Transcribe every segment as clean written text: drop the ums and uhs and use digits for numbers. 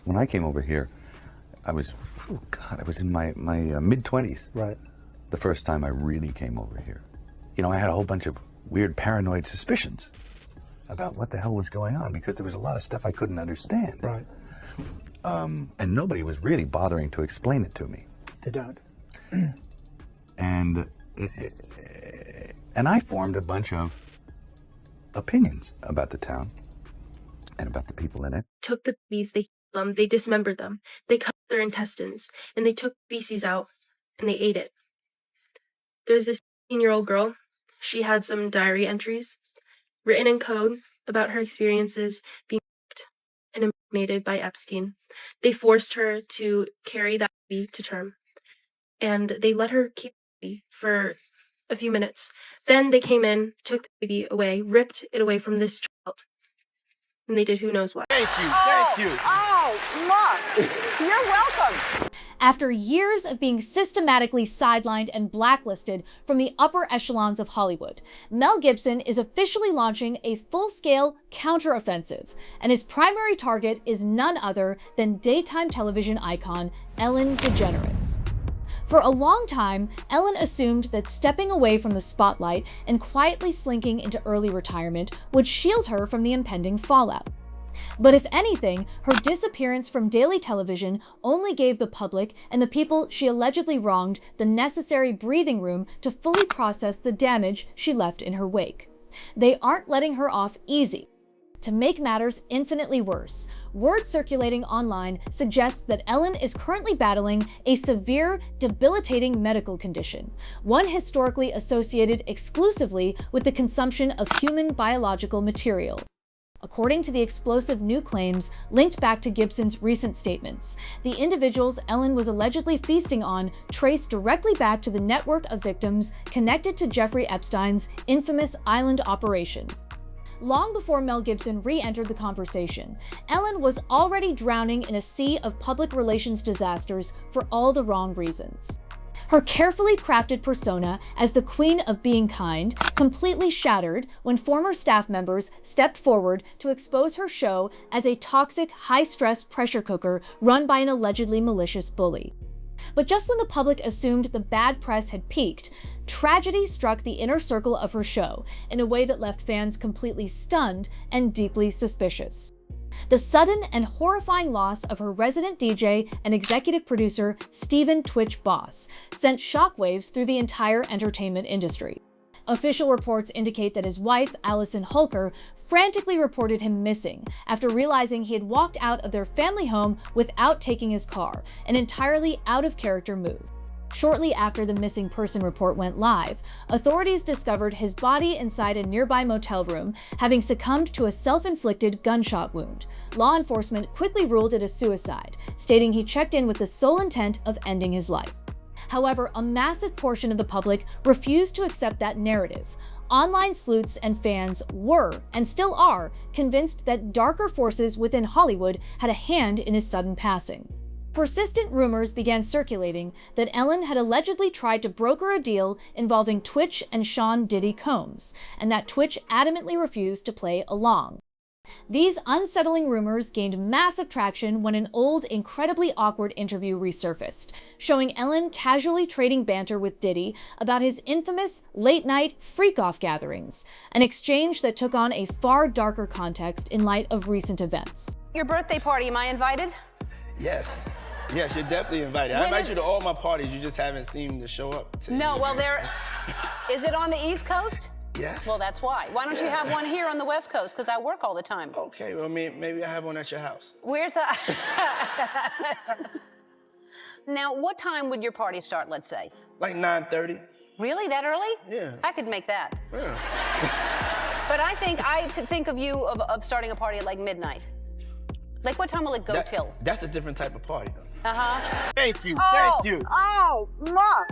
When I came over here, I was, oh God, I was in my mid-20s. Right. The first time I really came over here. You know, I had a whole bunch of weird paranoid suspicions about what the hell was going on because there was a lot of stuff I couldn't understand. Right. And nobody was really bothering to explain it to me. They don't. And I formed a bunch of opinions about the town and about the people in it. Took the babies, they killed them, they dismembered them, they cut their intestines, and they took feces out and they ate it. There's this 16-year-old girl. She had some diary entries written in code about her experiences being raped and impregnated by Epstein. They forced her to carry that baby to term, and they let her keep the baby for a few minutes. Then they came in, took the baby away, ripped it away from this child, and they did who knows what. Thank you, thank you. Oh, Mark, you're welcome. After years of being systematically sidelined and blacklisted from the upper echelons of Hollywood, Mel Gibson is officially launching a full-scale counteroffensive, and his primary target is none other than daytime television icon Ellen DeGeneres. For a long time, Ellen assumed that stepping away from the spotlight and quietly slinking into early retirement would shield her from the impending fallout. But if anything, her disappearance from daily television only gave the public and the people she allegedly wronged the necessary breathing room to fully process the damage she left in her wake. They aren't letting her off easy. To make matters infinitely worse, word circulating online suggests that Ellen is currently battling a severe, debilitating medical condition, one historically associated exclusively with the consumption of human biological material. According to the explosive new claims linked back to Gibson's recent statements, the individuals Ellen was allegedly feasting on trace directly back to the network of victims connected to Jeffrey Epstein's infamous island operation. Long before Mel Gibson re-entered the conversation, Ellen was already drowning in a sea of public relations disasters for all the wrong reasons. Her carefully crafted persona as the queen of being kind completely shattered when former staff members stepped forward to expose her show as a toxic, high-stress pressure cooker run by an allegedly malicious bully. But just when the public assumed the bad press had peaked, tragedy struck the inner circle of her show in a way that left fans completely stunned and deeply suspicious. The sudden and horrifying loss of her resident DJ and executive producer, Stephen Twitch Boss, sent shockwaves through the entire entertainment industry. Official reports indicate that his wife, Allison Holker, frantically reported him missing after realizing he had walked out of their family home without taking his car, an entirely out-of-character move. Shortly after the missing person report went live, authorities discovered his body inside a nearby motel room, having succumbed to a self-inflicted gunshot wound. Law enforcement quickly ruled it a suicide, stating he checked in with the sole intent of ending his life. However, a massive portion of the public refused to accept that narrative. Online sleuths and fans were, and still are, convinced that darker forces within Hollywood had a hand in his sudden passing. Persistent rumors began circulating that Ellen had allegedly tried to broker a deal involving Twitch and Sean Diddy Combs, and that Twitch adamantly refused to play along. These unsettling rumors gained massive traction when an old, incredibly awkward interview resurfaced, showing Ellen casually trading banter with Diddy about his infamous late-night freak-off gatherings, an exchange that took on a far darker context in light of recent events. Your birthday party, am I invited? Yes. Yes, you're definitely invited. I invite you to all my parties. You just haven't seemed to show up. No, well, is it on the East Coast? Yes. Well, that's why. Why don't you have one here on the West Coast? Because I work all the time. Okay, well, maybe I have one at your house. Where's Now, what time would your party start, let's say? Like 9:30. Really? That early? Yeah. I could make that. Yeah. But I could think of you of starting a party at like midnight. Like, what time will it go till? That's a different type of party, though. Uh-huh. Thank you, thank you. Oh, Mark,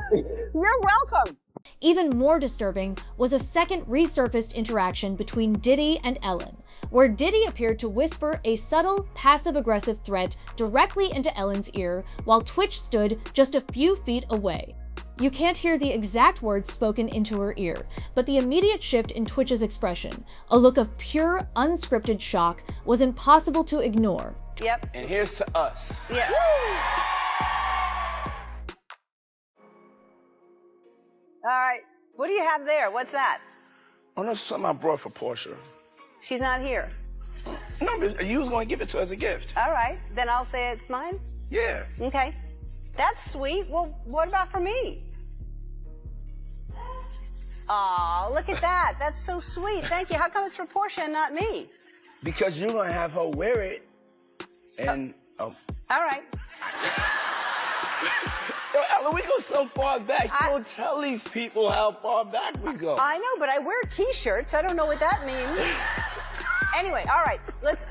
you're welcome. Even more disturbing was a second resurfaced interaction between Diddy and Ellen, where Diddy appeared to whisper a subtle, passive-aggressive threat directly into Ellen's ear, while Twitch stood just a few feet away. You can't hear the exact words spoken into her ear, but the immediate shift in Twitch's expression, a look of pure, unscripted shock, was impossible to ignore. Yep. And here's to us. Yeah. All right. What do you have there? What's that? Oh, no, something I brought for Portia. She's not here. No, but you was going to give it to her as a gift. All right. Then I'll say it's mine. Yeah. Okay. That's sweet. Well, what about for me? Aw, look at that. That's so sweet. Thank you. How come it's for Portia and not me? Because you're going to have her wear it. And, All right. Yo, Ellen, we go so far back. You don't tell these people how far back we go. I know, but I wear T-shirts. I don't know what that means. Anyway, all right. Let's...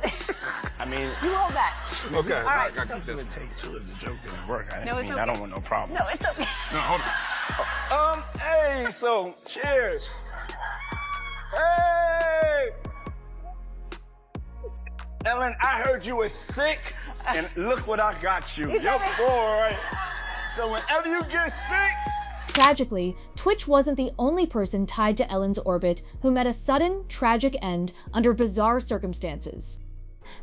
I mean... You hold that. Okay. All right. I got this. Take two if the joke didn't work. No, it's okay. I don't want no problems. No, it's okay. No, hold on. Hey, so, cheers. Hey! Ellen, I heard you were sick, and look what I got you. Your boy. So whenever you get sick... Tragically, Twitch wasn't the only person tied to Ellen's orbit who met a sudden, tragic end under bizarre circumstances.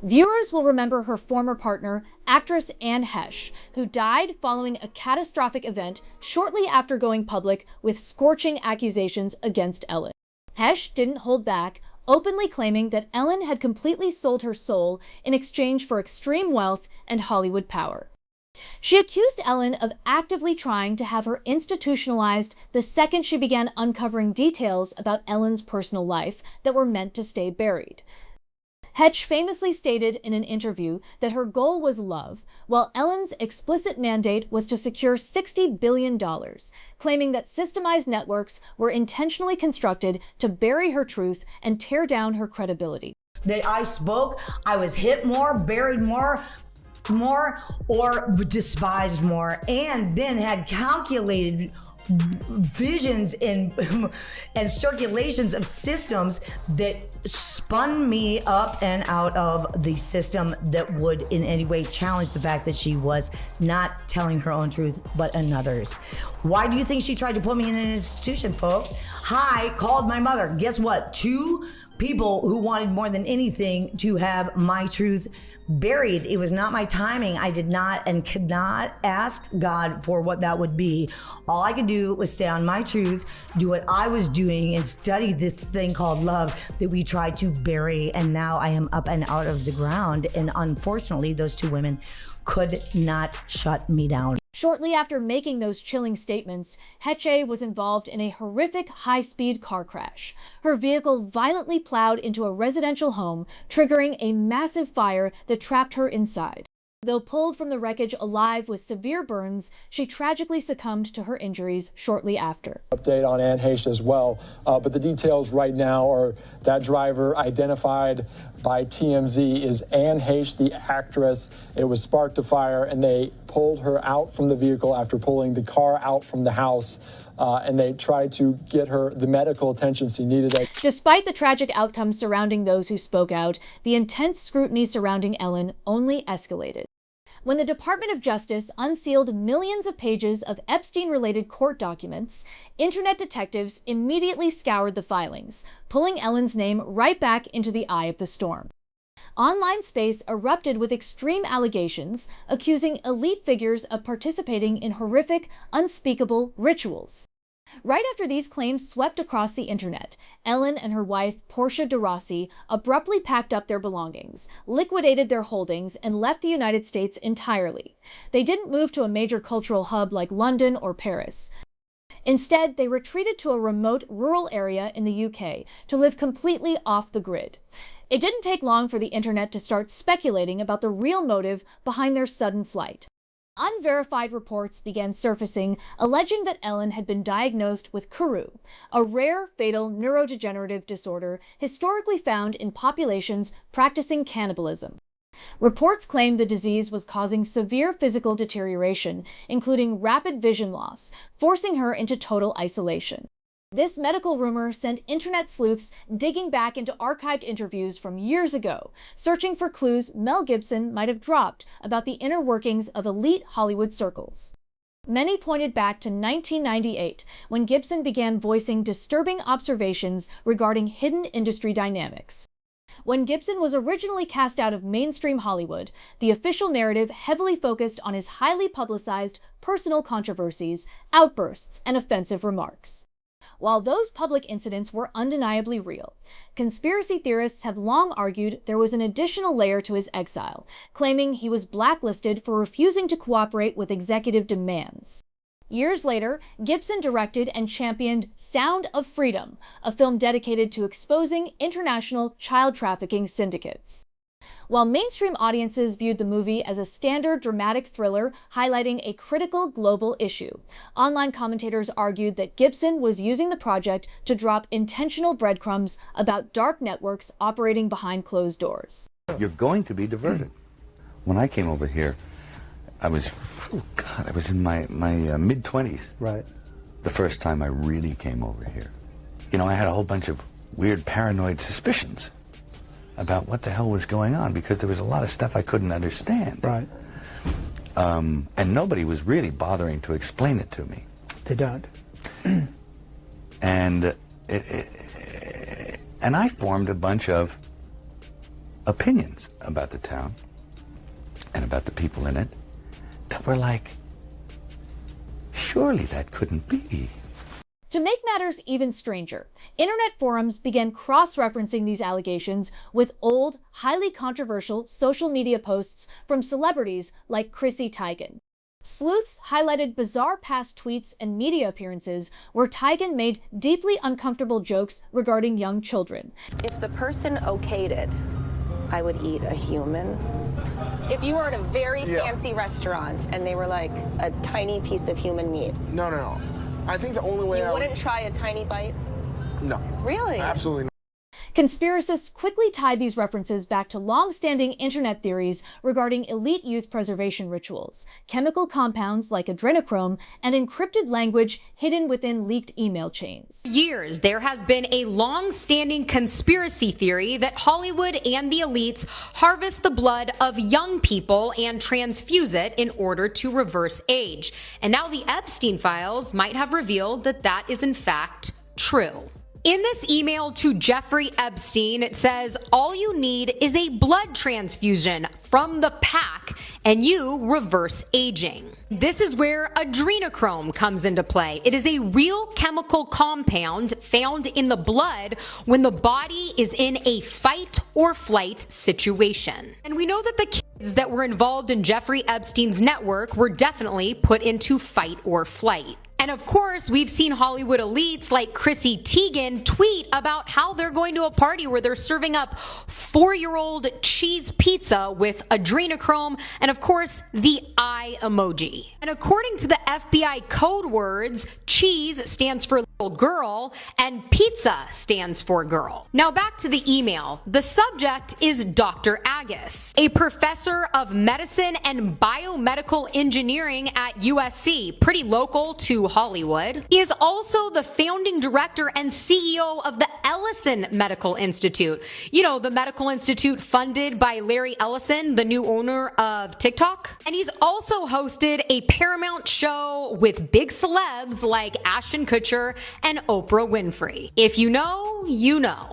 Viewers will remember her former partner, actress Anne Heche, who died following a catastrophic event shortly after going public with scorching accusations against Ellen. Heche didn't hold back, openly claiming that Ellen had completely sold her soul in exchange for extreme wealth and Hollywood power. She accused Ellen of actively trying to have her institutionalized the second she began uncovering details about Ellen's personal life that were meant to stay buried. Heche famously stated in an interview that her goal was love, while Ellen's explicit mandate was to secure $60 billion, claiming that systemized networks were intentionally constructed to bury her truth and tear down her credibility. That I spoke, I was hit more, buried more, or despised more, and then had calculated visions and circulations of systems that spun me up and out of the system that would in any way challenge the fact that she was not telling her own truth but another's. Why do you think she tried to put me in an institution, folks? I called my mother. Guess what? 2 people who wanted more than anything to have my truth buried. It was not my timing. I did not and could not ask God for what that would be. All I could do was stay on my truth, do what I was doing, and study this thing called love that we tried to bury. And now I am up and out of the ground. And unfortunately, those 2 women could not shut me down. Shortly after making those chilling statements, Heche was involved in a horrific high-speed car crash. Her vehicle violently plowed into a residential home, triggering a massive fire that trapped her inside. Though pulled from the wreckage alive with severe burns, she tragically succumbed to her injuries shortly after. Update on Anne Heche as well, but the details right now are that driver identified by TMZ is Anne Heche, the actress. It was sparked a fire, and they pulled her out from the vehicle after pulling the car out from the house. And they tried to get her the medical attention she needed. Despite the tragic outcomes surrounding those who spoke out, the intense scrutiny surrounding Ellen only escalated. When the Department of Justice unsealed millions of pages of Epstein-related court documents, internet detectives immediately scoured the filings, pulling Ellen's name right back into the eye of the storm. Online space erupted with extreme allegations, accusing elite figures of participating in horrific, unspeakable rituals. Right after these claims swept across the internet, Ellen and her wife, Portia de Rossi, abruptly packed up their belongings, liquidated their holdings, and left the United States entirely. They didn't move to a major cultural hub like London or Paris. Instead, they retreated to a remote rural area in the UK to live completely off the grid. It didn't take long for the internet to start speculating about the real motive behind their sudden flight. Unverified reports began surfacing, alleging that Ellen had been diagnosed with Kuru, a rare, fatal neurodegenerative disorder historically found in populations practicing cannibalism. Reports claimed the disease was causing severe physical deterioration, including rapid vision loss, forcing her into total isolation. This medical rumor sent internet sleuths digging back into archived interviews from years ago, searching for clues Mel Gibson might have dropped about the inner workings of elite Hollywood circles. Many pointed back to 1998, when Gibson began voicing disturbing observations regarding hidden industry dynamics. When Gibson was originally cast out of mainstream Hollywood, the official narrative heavily focused on his highly publicized personal controversies, outbursts, and offensive remarks. While those public incidents were undeniably real, conspiracy theorists have long argued there was an additional layer to his exile, claiming he was blacklisted for refusing to cooperate with executive demands. Years later, Gibson directed and championed Sound of Freedom, a film dedicated to exposing international child trafficking syndicates. While mainstream audiences viewed the movie as a standard dramatic thriller highlighting a critical global issue, online commentators argued that Gibson was using the project to drop intentional breadcrumbs about dark networks operating behind closed doors. You're going to be diverted. When I came over here, I was in my mid-20s. Right. The first time I really came over here. You know, I had a whole bunch of weird paranoid suspicions about what the hell was going on because there was a lot of stuff I couldn't understand. Right. And nobody was really bothering to explain it to me. They don't. And I formed a bunch of opinions about the town and about the people in it that were like, surely that couldn't be. To make matters even stranger, internet forums began cross-referencing these allegations with old, highly controversial social media posts from celebrities like Chrissy Teigen. Sleuths highlighted bizarre past tweets and media appearances where Teigen made deeply uncomfortable jokes regarding young children. If the person okayed it, I would eat a human. If you were at a very fancy restaurant and they were like a tiny piece of human meat. No. I think the only way you wouldn't try a tiny bite? No. Really? Absolutely not. Conspiracists quickly tied these references back to long-standing internet theories regarding elite youth preservation rituals, chemical compounds like adrenochrome, and encrypted language hidden within leaked email chains. For years, there has been a long-standing conspiracy theory that Hollywood and the elites harvest the blood of young people and transfuse it in order to reverse age. And now the Epstein files might have revealed that that is in fact true. In this email to Jeffrey Epstein, it says, all you need is a blood transfusion from the pack and you reverse aging. This is where adrenochrome comes into play. It is a real chemical compound found in the blood when the body is in a fight or flight situation. And we know that the kids that were involved in Jeffrey Epstein's network were definitely put into fight or flight. And of course, we've seen Hollywood elites like Chrissy Teigen tweet about how they're going to a party where they're serving up 4-year-old cheese pizza with adrenochrome and, of course, the eye emoji. And according to the FBI code words, cheese stands for little girl and pizza stands for girl. Now back to the email. The subject is Dr. Agus, a professor of medicine and biomedical engineering at USC, pretty local to Hollywood. He is also the founding director and CEO of the Ellison Medical Institute. You know, the medical institute funded by Larry Ellison, the new owner of TikTok. And he's also hosted a Paramount show with big celebs like Ashton Kutcher and Oprah Winfrey. If you know, you know.